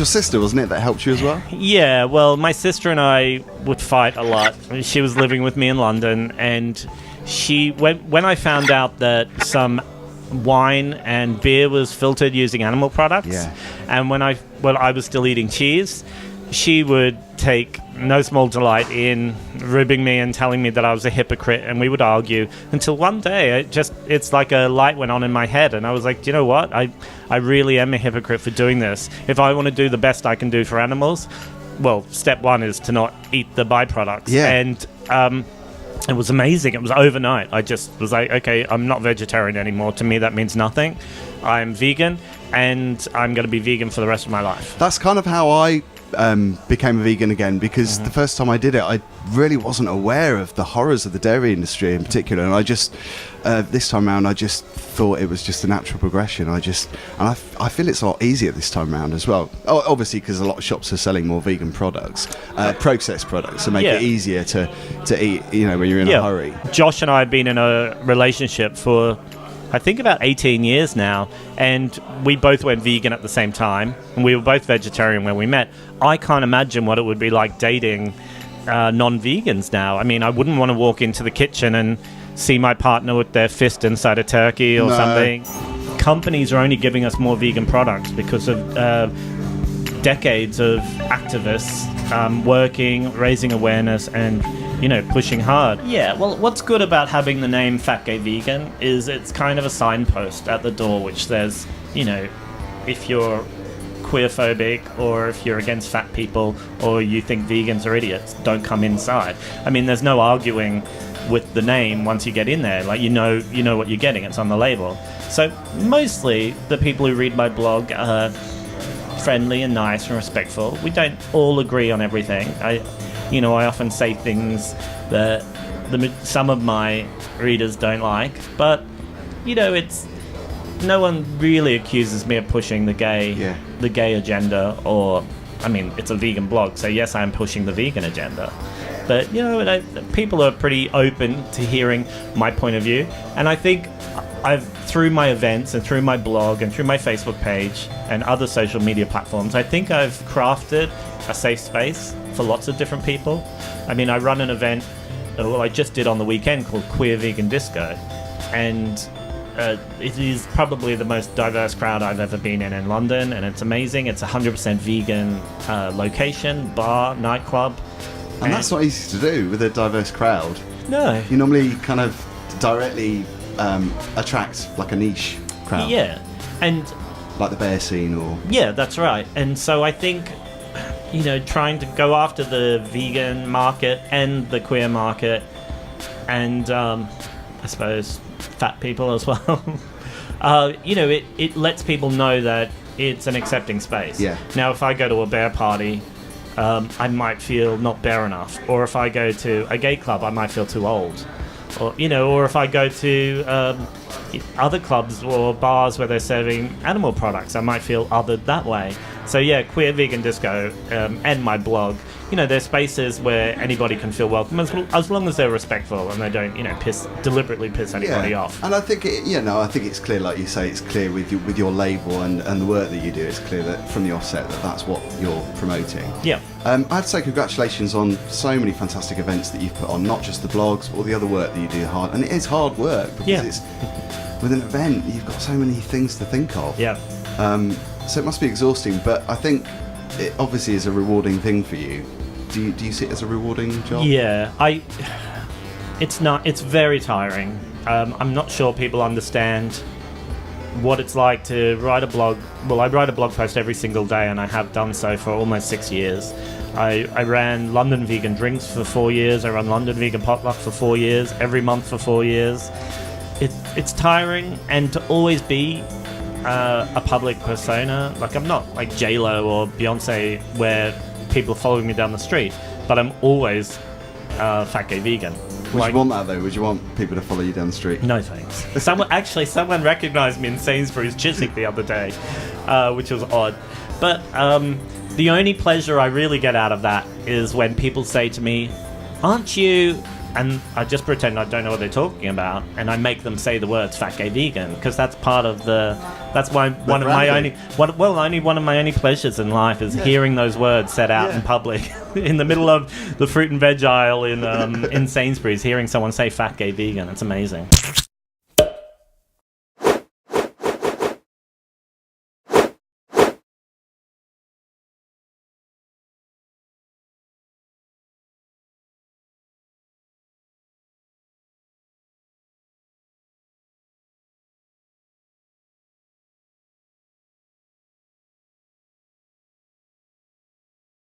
your sister, wasn't it, that helped you as well? Yeah, well, my sister and I would fight a lot. She was living with me in London, and when I found out that some wine and beer was filtered using animal products, and when I was still eating cheese, she would take no small delight in ribbing me and telling me that I was a hypocrite, and we would argue until one day it's like a light went on in my head, and I was like, do you know what? I really am a hypocrite for doing this. If I want to do the best I can do for animals, well, step one is to not eat the byproducts. Yeah. And it was amazing. It was overnight. I just was like, okay, I'm not vegetarian anymore. To me, that means nothing. I'm vegan, and I'm going to be vegan for the rest of my life. That's kind of how I became a vegan again, because the first time I did it, I really wasn't aware of the horrors of the dairy industry in particular, and I just this time around I just thought it was just a natural progression. I feel it's a lot easier this time around as well, obviously because a lot of shops are selling more vegan products, processed products, to make it easier to eat, you know, when you're in a hurry. Josh and I have been in a relationship for I think about 18 years now, and we both went vegan at the same time, and we were both vegetarian when we met. I can't imagine what it would be like dating non-vegans now. I mean, I wouldn't want to walk into the kitchen and see my partner with their fist inside a turkey or something. Companies are only giving us more vegan products because of decades of activists working, raising awareness, and pushing hard. Yeah, well, what's good about having the name Fat Gay Vegan is it's kind of a signpost at the door which says, if you're queerphobic or if you're against fat people or you think vegans are idiots, don't come inside. I mean, there's no arguing with the name once you get in there. Like, you know what you're getting. It's on the label. So mostly the people who read my blog are friendly and nice and respectful. We don't all agree on everything. I often say things that some of my readers don't like, but it's no one really accuses me of pushing the gay agenda, or I mean, it's a vegan blog, so yes, I'm pushing the vegan agenda. But people are pretty open to hearing my point of view, and I think through my events and through my blog and through my Facebook page and other social media platforms, I think I've crafted a safe space for lots of different people. I mean, I run an event, I just did on the weekend, called Queer Vegan Disco, and it is probably the most diverse crowd I've ever been in London, and it's amazing. It's 100% vegan location, bar, nightclub. And that's not easy to do with a diverse crowd. No. You normally kind of directly attract like a niche crowd. Yeah. And like the bear scene or... Yeah, that's right. And so I think, trying to go after the vegan market and the queer market and, I suppose, fat people as well, it lets people know that it's an accepting space. Yeah. Now, if I go to a bear party, I might feel not bear enough. Or if I go to a gay club, I might feel too old. Or if I go to other clubs or bars where they're serving animal products, I might feel othered that way. So yeah, Queer Vegan Disco and my blog, they're spaces where anybody can feel welcome as long as they're respectful and they don't, deliberately piss anybody off. And I think I think it's clear, like you say, it's clear with your label and the work that you do. It's clear that from the offset that's what you're promoting. Yeah. I have to say congratulations on so many fantastic events that you've put on, not just the blogs, all the other work that you do hard. And it is hard work because it's with an event, you've got so many things to think of. Yeah. So it must be exhausting, but I think it obviously is a rewarding thing for you. Do you see it as a rewarding job? Yeah, it's not. It's very tiring. I'm not sure people understand what it's like to write a blog. Well, I write a blog post every single day, and I have done so for almost 6 years. I ran London Vegan Drinks for 4 years. I run London Vegan Potluck for 4 years. Every month for 4 years. It's tiring, and to always be a public persona. Like, I'm not like J-Lo or Beyonce where people are following me down the street, but I'm always Fat Gay Vegan. Would you want that though? Would you want people to follow you down the street? No thanks. Someone recognised me in Sainsbury's Chiswick the other day, which was odd. But the only pleasure I really get out of that is when people say to me, aren't you and I just pretend I don't know what they're talking about, and I make them say the words "fat gay vegan" because that's part of that's why one of my only pleasures in life is hearing those words said out in public, in the middle of the fruit and veg aisle in Sainsbury's, hearing someone say "fat gay vegan." It's amazing.